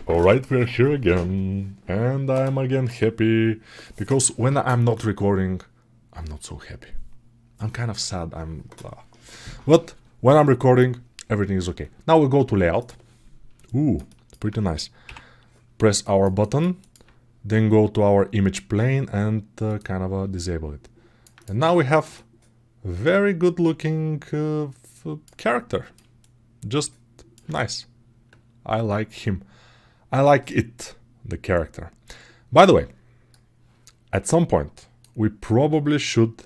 Alright, we're here again, and I'm again happy, because when I'm not recording, I'm not so happy. I'm kind of sad, but when I'm recording, everything is okay. Now we go to layout. Ooh, pretty nice. Press our button, then go to our image plane and disable it. And now we have a very good looking character. Just nice. I like him. I like it, the character. By the way, at some point, we probably should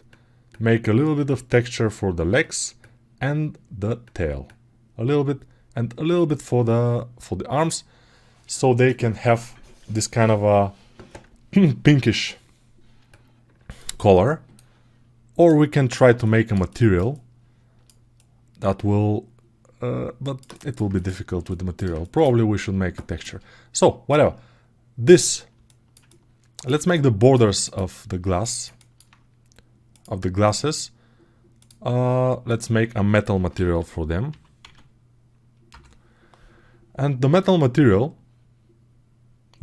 make a little bit of texture for the legs and the tail. A little bit and a little bit for the arms, so they can have this kind of a pinkish color. Or we can try to make a material that will but it will be difficult with the material. Probably we should make a texture. So, whatever. Let's make the borders of the glasses. Let's make a metal material for them. And the metal material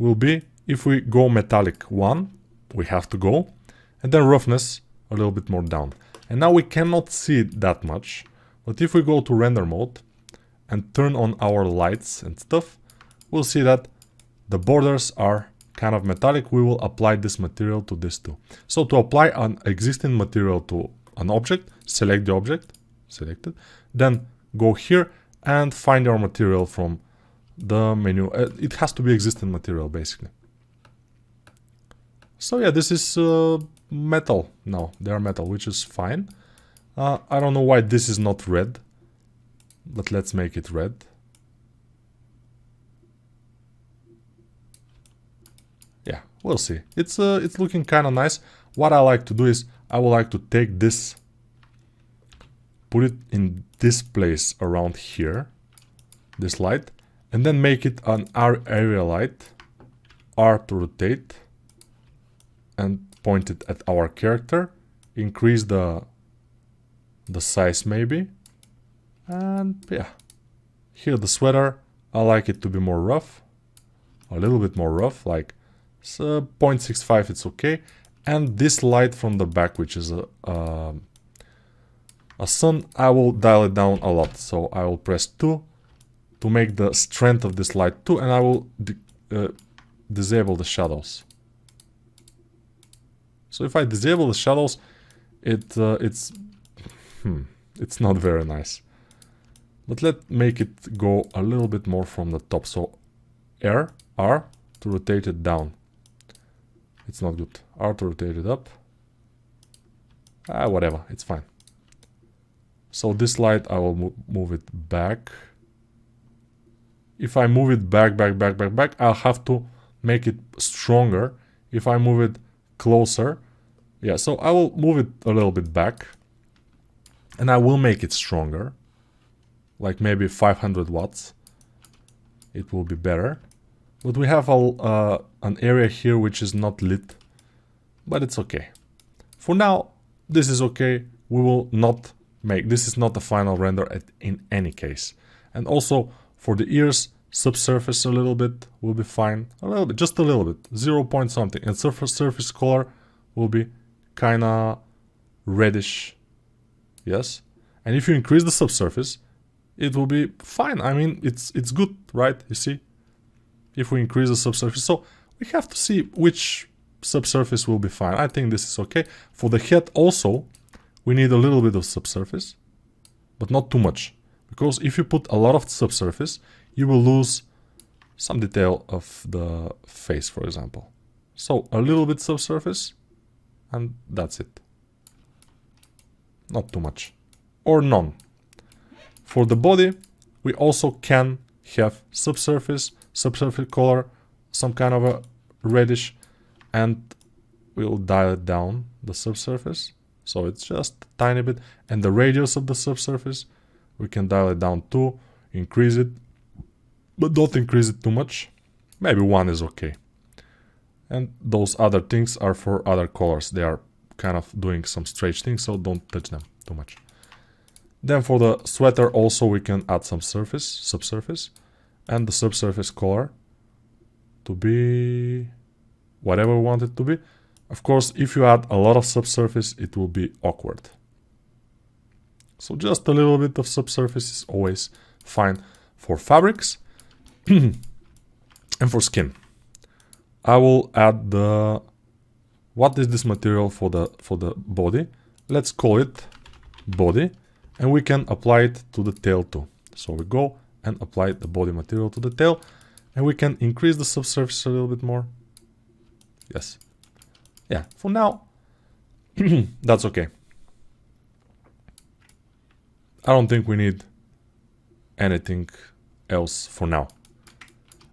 will be, if we go metallic 1, we have to go, and then roughness a little bit more down. And now we cannot see it that much, but if we go to render mode and turn on our lights and stuff, we'll see that the borders are kind of metallic. We will apply this material to this too. So to apply an existing material to an object, select the object, selected, then go here and find your material from the menu. It has to be existing material basically. So yeah, this is metal now. They are metal, which is fine. I don't know why this is not red, but let's make it red. Yeah, we'll see. It's looking kind of nice. What I like to do is I would like to take this, put it in this place around here, this light, and then make it an area light, R to rotate, and point it at our character, increase the size maybe, and yeah. Here the sweater, I like it to be more rough, a little bit more rough, like 0.65, it's okay. And this light from the back, which is a sun, I will dial it down a lot. So I will press 2 to make the strength of this light 2, and I will disable the shadows. So if I disable the shadows, it's not very nice. But let's make it go a little bit more from the top. So R to rotate it down. It's not good. R to rotate it up. Whatever, it's fine. So this light, I will move it back. If I move it back, I'll have to make it stronger. If I move it closer, yeah, so I will move it a little bit back. And I will make it stronger. Like maybe 500 watts. It will be better. But we have an area here which is not lit. But it's okay. For now, this is okay. We will not make... This is not the final render in any case. And also, for the ears, subsurface a little bit will be fine. A little bit, just a little bit. 0 point something. And surface color will be kinda reddish. Yes. And if you increase the subsurface, it will be fine. I mean, it's good, right? You see? If we increase the subsurface. So we have to see which subsurface will be fine. I think this is okay. For the head also, we need a little bit of subsurface, but not too much. Because if you put a lot of subsurface, you will lose some detail of the face, for example. So a little bit subsurface, and that's it. Not too much. Or none. For the body, we also can have subsurface color, some kind of a reddish, and we'll dial it down, the subsurface. So it's just a tiny bit. And the radius of the subsurface, we can dial it down too, increase it, but don't increase it too much. Maybe 1 is okay. And those other things are for other colors. They are kind of doing some strange things, so don't touch them too much. Then for the sweater also we can add some subsurface, and the subsurface color to be whatever we want it to be. Of course, if you add a lot of subsurface, it will be awkward. So just a little bit of subsurface is always fine for fabrics. And for skin, I will add the, what is this material for the body? Let's call it body, and we can apply it to the tail too. So we go and apply the body material to the tail, and we can increase the subsurface a little bit more. Yes. Yeah, for now, that's okay. I don't think we need anything else for now.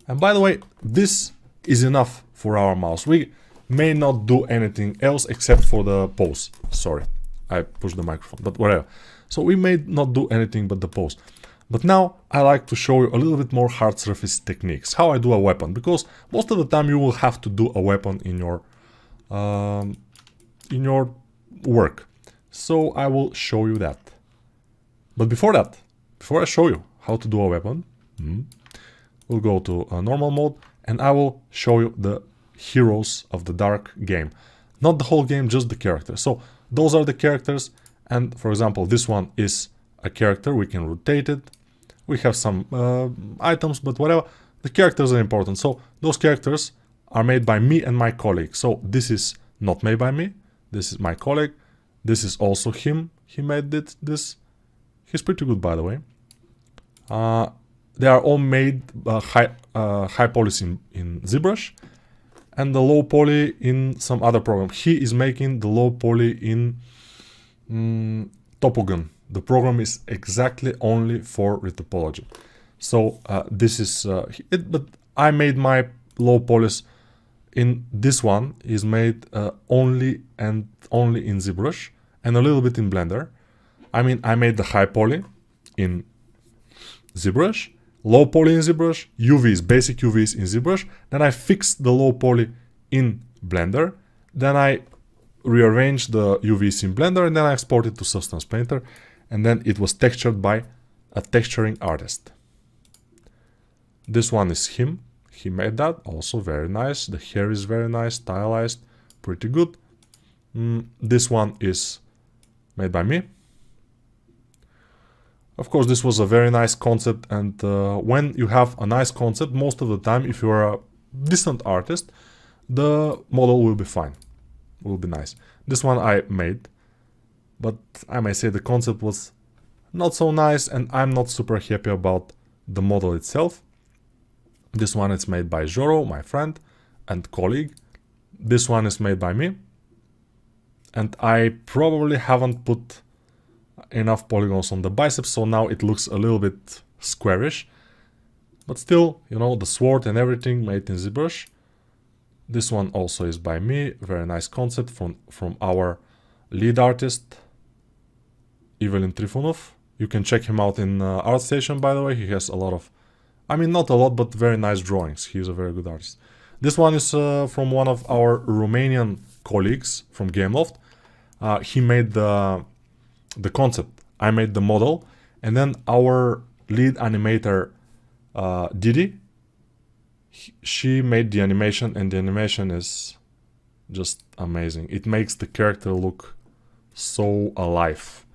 And by the way, this is enough for our mouse. We may not do anything else except for the pose. Sorry, I pushed the microphone, but whatever. So we may not do anything but the pose. But now I like to show you a little bit more hard surface techniques, how I do a weapon, because most of the time you will have to do a weapon in your work. So I will show you that. But before that, before I show you how to do a weapon, we'll go to a normal mode, and I will show you the heroes of the dark game. Not the whole game, just the characters. So those are the characters, and for example, this one is a character. We can rotate it. We have some items, but whatever. The characters are important. So those characters are made by me and my colleague. So this is not made by me. This is my colleague. This is also him. He made this. He's pretty good, by the way. They are all made high poly in ZBrush, and the low poly in some other program. He is making the low poly in Topogun. The program is exactly only for retopology. So this is it, but I made my low polys in this one is made only in ZBrush and a little bit in Blender. I mean, I made the high poly in ZBrush, low poly in ZBrush, UVs, basic UVs in ZBrush. Then I fixed the low poly in Blender. Then I rearranged the UVs in Blender, and then I exported to Substance Painter. And then it was textured by a texturing artist. This one is him. He made that, also very nice. The hair is very nice, stylized, pretty good. This one is made by me. Of course, this was a very nice concept, and when you have a nice concept, most of the time, if you're a decent artist, the model will be fine, will be nice. This one I made, but I may say the concept was not so nice, and I'm not super happy about the model itself. This one is made by Joro, my friend and colleague. This one is made by me, and I probably haven't put enough polygons on the biceps, so now it looks a little bit squarish, but still, you know, the sword and everything made in ZBrush. This one also is by me, very nice concept from our lead artist Evelyn Trifonov. You can check him out in ArtStation, by the way. He has a lot of, I mean, not a lot, but very nice drawings. He's a very good artist. This one is from one of our Romanian colleagues from Gameloft. He made the concept, I made the model, and then our lead animator Didi, she made the animation, and the animation is just amazing. It makes the character look so alive.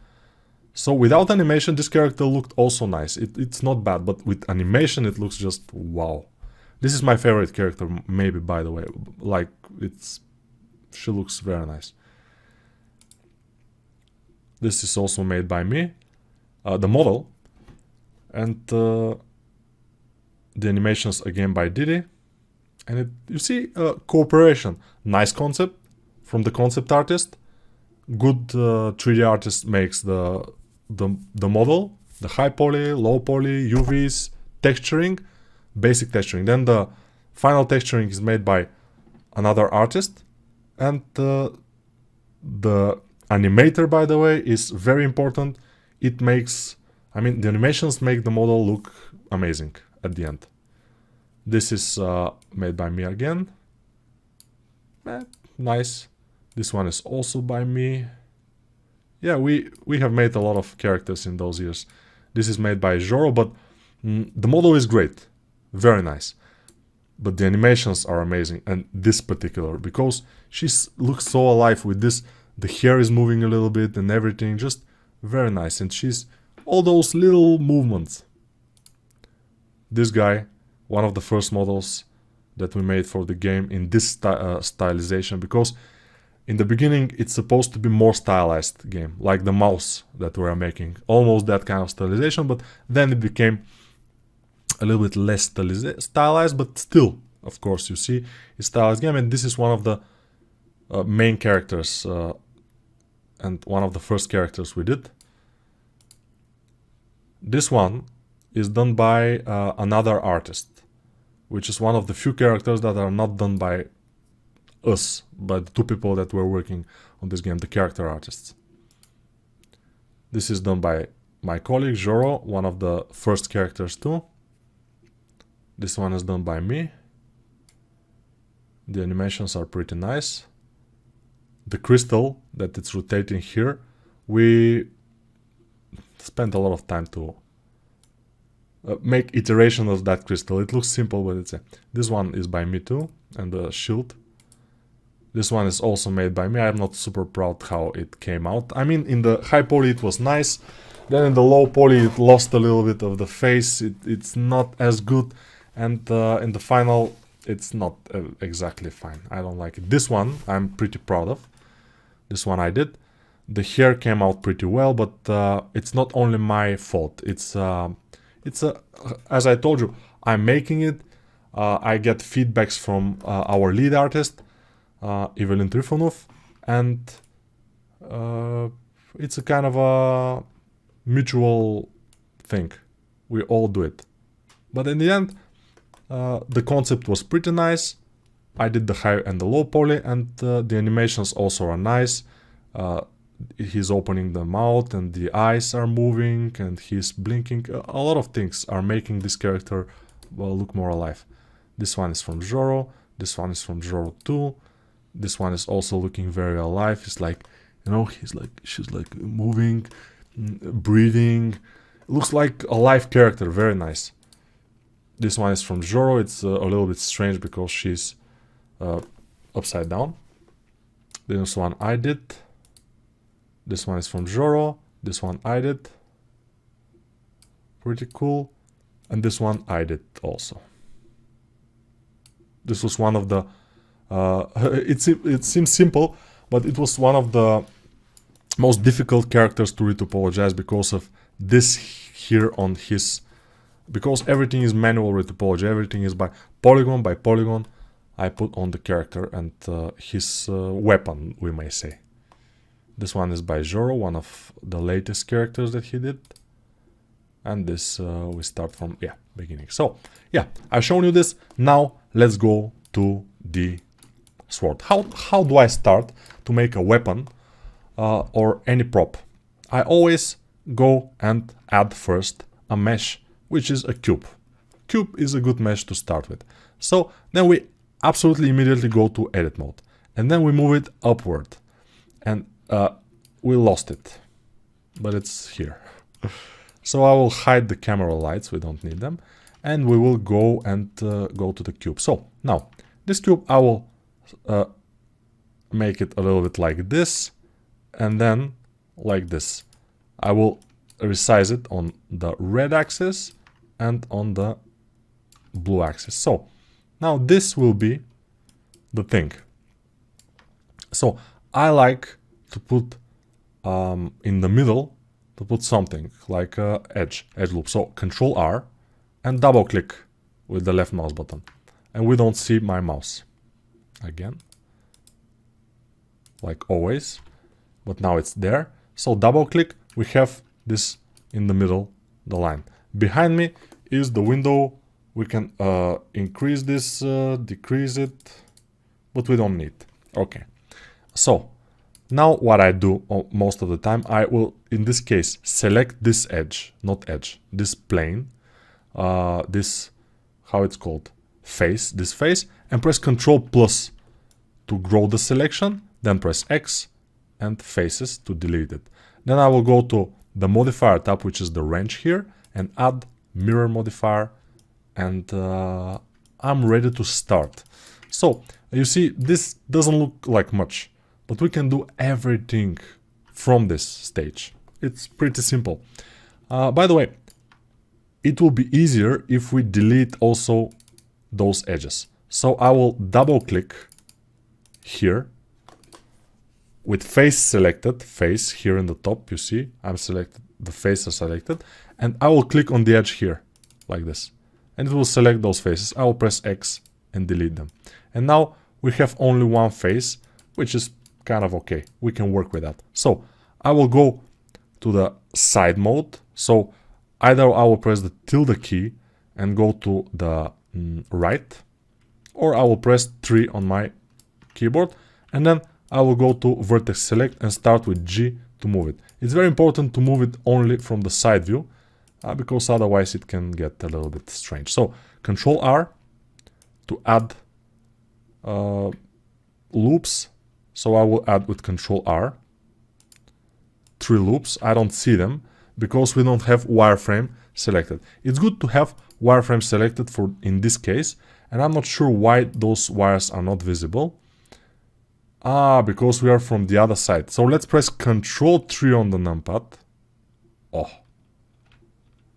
So without animation, this character looked also nice. It's not bad, but with animation it looks just wow. This is my favorite character, maybe, by the way. Like, she looks very nice. This is also made by me, the model, and the animations again by Didi. And you see cooperation, nice concept from the concept artist. Good 3D artist makes the model, the high poly, low poly, UVs, texturing, basic texturing. Then the final texturing is made by another artist, and the animator, by the way, is very important. It makes, I mean, the animations make the model look amazing at the end. This is made by me again. Nice. This one is also by me. Yeah, we have made a lot of characters in those years. This is made by Joro, but the model is great. Very nice. but the animations are amazing. And this particular, because she looks so alive with this, the hair is moving a little bit and everything, just very nice. And she's all those little movements. This guy, one of the first models that we made for the game in this stylization, because in the beginning it's supposed to be more stylized game, like the mouse that we are making, almost that kind of stylization, but then it became a little bit less stylized, but still, of course, you see, it's stylized game. And this is one of the main characters and one of the first characters we did. This one is done by another artist, which is one of the few characters that are not done by us, but the two people that were working on this game, the character artists. This is done by my colleague Joro, one of the first characters too. This one is done by me. The animations are pretty nice. The crystal that it's rotating here, we spent a lot of time to make iteration of that crystal. It looks simple, but it's this one is by me too, and the shield. This one is also made by me. I'm not super proud how it came out. I mean, in the high poly it was nice. Then in the low poly it lost a little bit of the face. It's not as good. And in the final it's not exactly fine. I don't like it. This one I'm pretty proud of. This one I did. The hair came out pretty well, but it's not only my fault. It's as I told you, I'm making it. I get feedbacks from our lead artist, Evelyn Trifonov, and it's a kind of a mutual thing. We all do it. But in the end, the concept was pretty nice. I did the high and the low poly, and the animations also are nice. He's opening the mouth and the eyes are moving and he's blinking. A lot of things are making this character look more alive. This one is from Joro. This one is from Joro 2. This one is also looking very alive. It's like, you know, she's like moving, breathing. Looks like a live character, very nice. This one is from Joro. It's a little bit strange because she's upside down. This one I did. This one is from Joro. This one I did. Pretty cool. And this one I did also. This was one of the... it seems simple, but it was one of the most difficult characters to retopologize because of this here on his... Because everything is manual retopology. Everything is by polygon by polygon. I put on the character and his weapon, we may say. This one is by Joro, one of the latest characters that he did. And this we start from, beginning. So, I've shown you this. Now, let's go to the sword. How do I start to make a weapon or any prop? I always go and add first a mesh, which is a cube. Cube is a good mesh to start with. So, then we absolutely immediately go to edit mode. And then we move it upward. And we lost it, but it's here. So I will hide the camera lights, we don't need them, and we will go and go to the cube. So now this cube I will make it a little bit like this, and then like this. I will resize it on the red axis and on the blue axis. So now this will be the thing. So I like to put in the middle, to put something like a edge loop. So Control R and double click with the left mouse button. And we don't see my mouse. Again. Like always. But now it's there. So double click, we have this in the middle, the line. Behind me is the window. We can increase this, decrease it, but we don't need. Okay. So now what I do most of the time, I will, in this case, select this edge, not edge, this plane, this, how it's called, face, this face, and press Ctrl plus to grow the selection, then press X and faces to delete it. Then I will go to the modifier tab, which is the wrench here, and add mirror modifier, and I'm ready to start. So you see, this doesn't look like much, but we can do everything from this stage. It's pretty simple. By the way, it will be easier if we delete also those edges. So I will double click here with face selected, face here in the top, you see, I'm selected, the face is selected, and I will click on the edge here, like this, and it will select those faces. I will press X and delete them. And now we have only one face, which is kind of okay. We can work with that. So I will go to the side mode. So either I will press the tilde key and go to the right, or I will press 3 on my keyboard, and then I will go to vertex select and start with G to move it. It's very important to move it only from the side view, because otherwise it can get a little bit strange. So Control R to add loops. So I will add with Control R 3 loops. I don't see them because we don't have wireframe selected. It's good to have wireframe selected for in this case, and I'm not sure why those wires are not visible. Because we are from the other side. So let's press Control 3 on the numpad. Oh.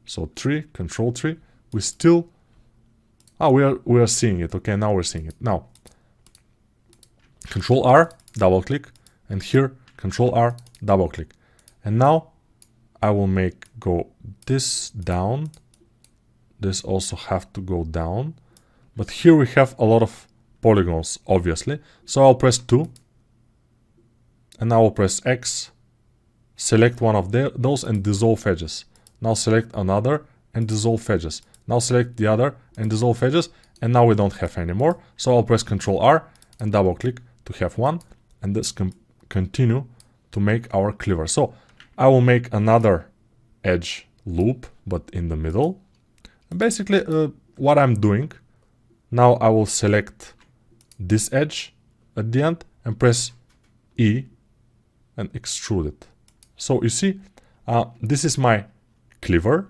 So 3, Control 3. We still... we are seeing it. Okay, now we're seeing it. Now, Control R, double click. And here, Control R, double click. And now, I will go this down. This also have to go down. But here we have a lot of polygons, obviously. So I'll press 2. And I will press X. Select one of those and dissolve edges. Now select another and dissolve edges. Now select the other and dissolve edges. And now we don't have any more. So I'll press Control R and double click to have one. And this can continue to make our cleaver. So I will make another edge loop, but in the middle. And basically what I'm doing, now I will select this edge at the end and press E and extrude it. So you see, this is my cleaver,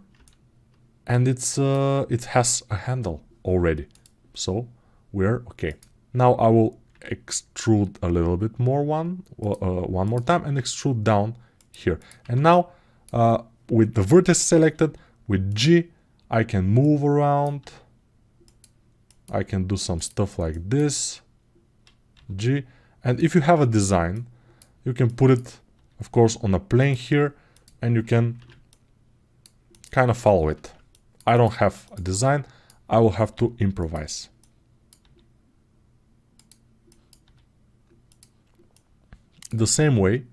and it has a handle already. So we're okay. Now I will extrude a little bit more one more time and extrude down here. And now with the vertex selected, with G, I can move around. I can do some stuff like this, G. And if you have a design, you can put it, of course, on a plane here, and you can kind of follow it. I don't have a design. I will have to improvise. The same way,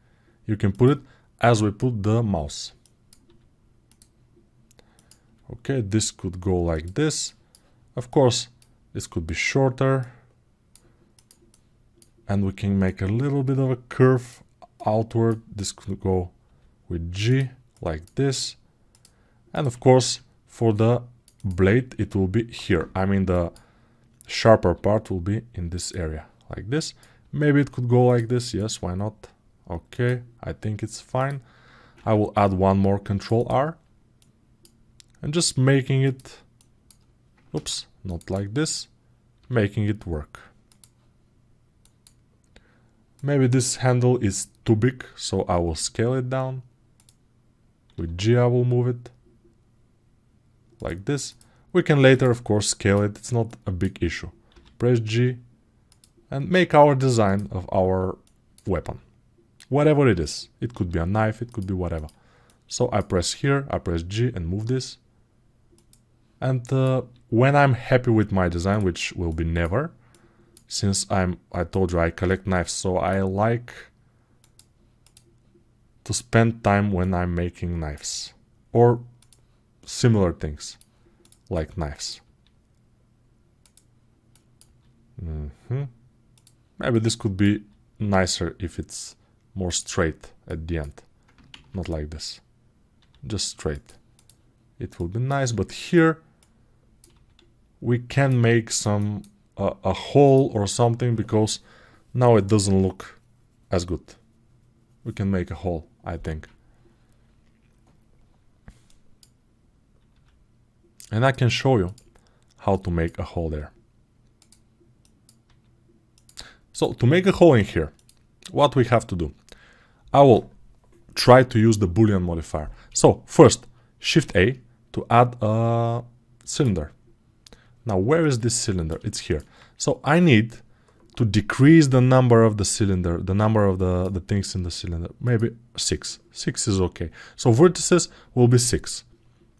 you can put it as we put the mouse. Okay, this could go like this. Of course, this could be shorter. And we can make a little bit of a curve outward. This could go with G like this. And of course, for the blade, it will be here. I mean, the sharper part will be in this area, like this. Maybe it could go like this. Yes, why not? Okay, I think it's fine. I will add one more Control R. And just making it, oops, not like this, making it work. Maybe this handle is too big, so I will scale it down. With G I will move it like this. We can later, of course, scale it. It's not a big issue. Press G and make our design of our weapon. Whatever it is. It could be a knife, it could be whatever. So I press here, I press G and move this. And when I'm happy with my design, which will be never, since I told you I collect knives, so I like to spend time when I'm making knives or similar things like knives. Maybe this could be nicer if it's more straight at the end, not like this, just straight. It will be nice, but here we can make some a hole or something, because now it doesn't look as good. We can make a hole, I think. And I can show you how to make a hole there. So to make a hole in here, what we have to do, I will try to use the Boolean modifier. So first, Shift A to add a cylinder. Now where is this cylinder? It's here. So I need to decrease the number of the cylinder, the number of the things in the cylinder. Maybe 6. 6 is okay. So vertices will be 6.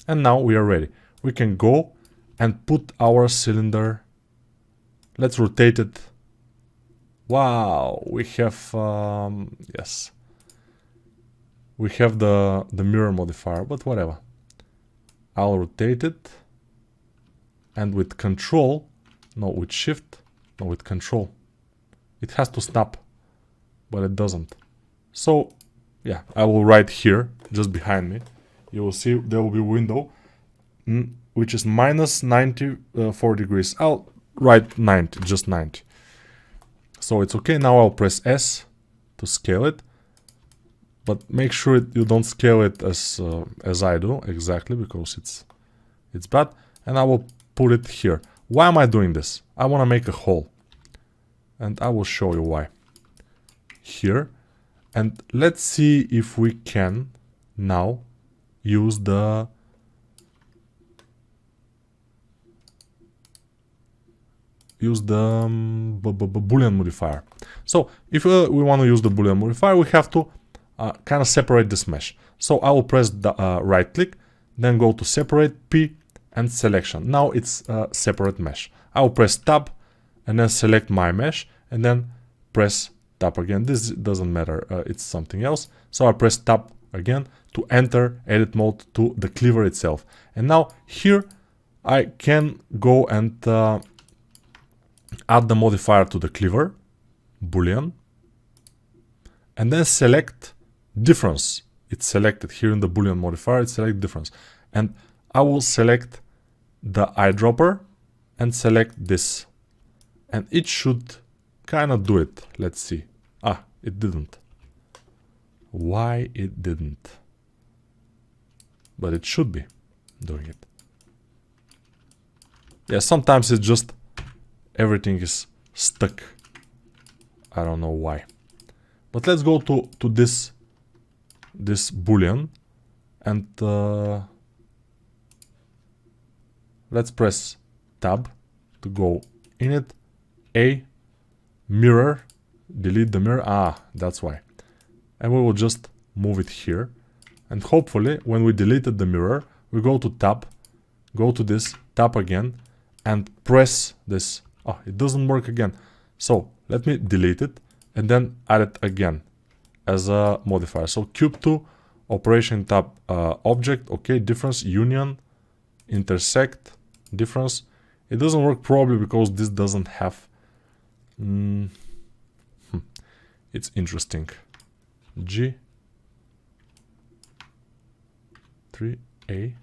And now we are ready. We can go and put our cylinder. Let's rotate it. Wow, we have, yes. We have the mirror modifier, but whatever. I'll rotate it. And with control, no, with shift, no, with control. It has to snap, but it doesn't. So, yeah, I will write here, just behind me. You will see there will be a window, which is minus 94 degrees. I'll write 90, just 90. So it's okay. Now I'll press S to scale it. But make sure you don't scale it as I do, exactly, because it's bad. And I will put it here. Why am I doing this? I want to make a hole. And I will show you why. Here. And let's see if we can now use the Boolean modifier. So if we want to use the Boolean modifier, we have to kind of separate this mesh. So I will press the right click, then go to separate, P, and selection. Now it's a separate mesh. I will press tab and then select my mesh and then press tab again. This doesn't matter, it's something else. So I press tab again to enter edit mode to the cleaver itself. And now here I can go and add the modifier to the cleaver, Boolean, and then select difference. It's selected here in the Boolean modifier, it's select difference. And I will select the eyedropper and select this. And it should kind of do it. Let's see. Ah, it didn't. Why it didn't? But it should be doing it. Yeah, sometimes it's just everything is stuck. I don't know why. But let's go to this Boolean and let's press tab to go in it. A, mirror, delete the mirror. Ah, that's why. And we will just move it here. And hopefully when we deleted the mirror, we go to tab, go to this, tap again, and press this. Oh, it doesn't work again. So let me delete it and then add it again as a modifier. So cube 2, operation tab, object, okay, difference, union, intersect, difference. It doesn't work probably because this doesn't have... It's interesting. G 3A.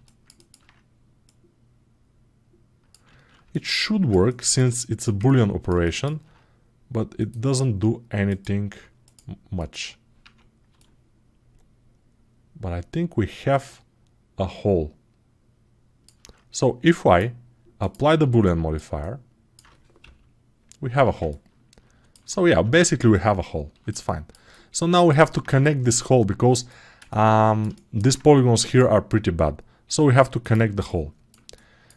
It should work since it's a Boolean operation, but it doesn't do anything much. But I think we have a hole. So if I apply the Boolean modifier, we have a hole. So yeah, basically we have a hole. It's fine. So now we have to connect this hole because these polygons here are pretty bad. So we have to connect the hole.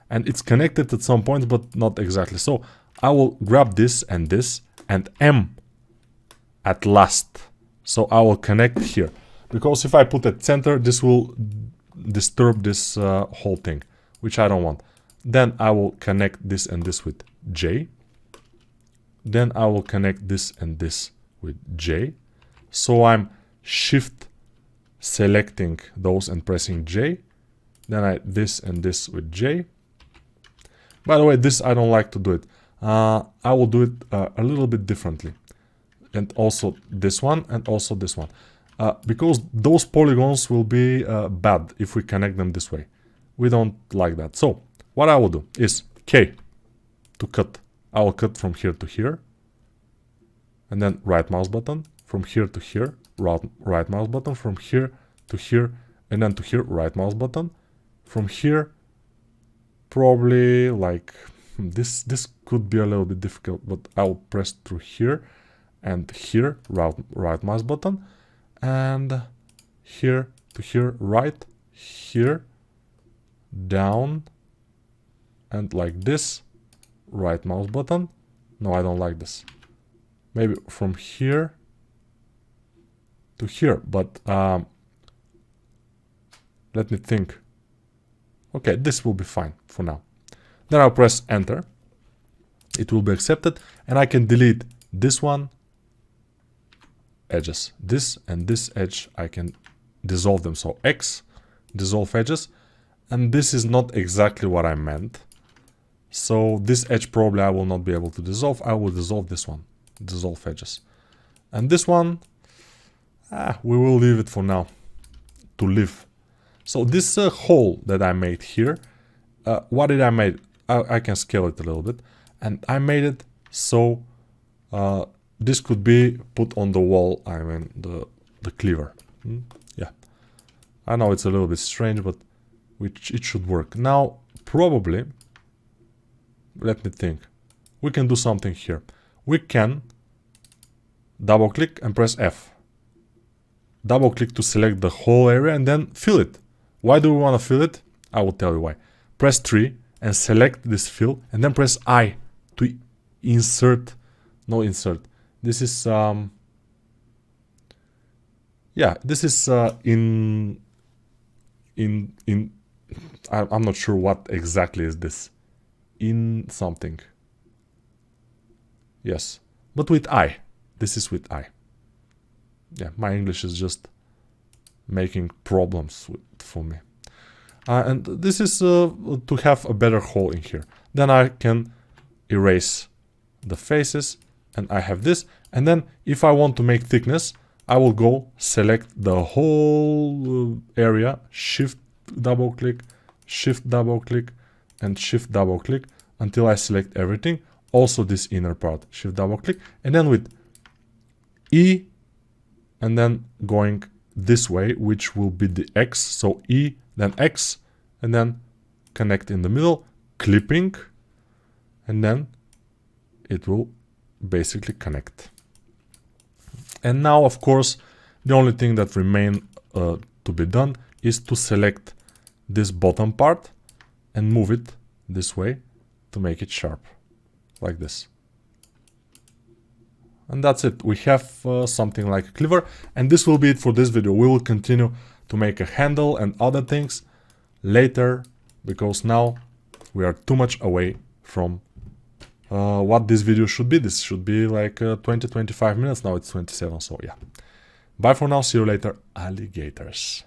And it's connected at some point, but not exactly. So I will grab this and M at last. So I will connect here. Because if I put at center, this will disturb this whole thing, which I don't want. Then I will connect this and this with J. Then I will connect this and this with J. So I'm shift selecting those and pressing J. Then this and this with J. By the way, this I don't like to do it. I will do it a little bit differently. And also this one and also this one. Because those polygons will be bad if we connect them this way. We don't like that. So what I will do is K to cut. I will cut from here to here. And then right mouse button. From here to here, right mouse button. From here to here, and then to here, right mouse button. From here, probably like this could be a little bit difficult, but I'll press through here. and here, right mouse button, and here to here, right, here, down, and like this, right mouse button. No, I don't like this. Maybe from here to here, but let me think. Okay, this will be fine for now. Then I'll press enter. It will be accepted, and I can delete this one, edges. This and this edge, I can dissolve them. So X, dissolve edges, and this is not exactly what I meant. So this edge probably I will not be able to dissolve. I will dissolve this one, dissolve edges. And this one, we will leave it for now to live. So this hole that I made here, what did I make? I can scale it a little bit. And I made it so this could be put on the wall, I mean the cleaver. Yeah, I know it's a little bit strange, but it should work. Now, probably, let me think. We can do something here. We can double click and press F. Double click to select the whole area and then fill it. Why do we want to fill it? I will tell you why. Press 3 and select this fill, and then press I to insert. No, insert. This is yeah, this is I'm not sure what exactly is this. In something. Yes, but with I. This is with I. Yeah, my English is just making problems for me. And this is to have a better hole in here. Then I can erase the faces, and I have this. And then if I want to make thickness, I will go select the whole area, shift double click, shift double click, and shift double click until I select everything. Also this inner part, shift double click, and then with E, and then going this way, which will be the X. So E, then X, and then connect in the middle, clipping, and then it will basically connect. And now, of course, the only thing that remains to be done is to select this bottom part and move it this way to make it sharp, like this. And that's it. We have something like a cleaver, and this will be it for this video. We will continue to make a handle and other things later, because now we are too much away from what this video should be. This should be like 20-25 minutes. Now it's 27, so yeah. Bye for now. See you later, alligators.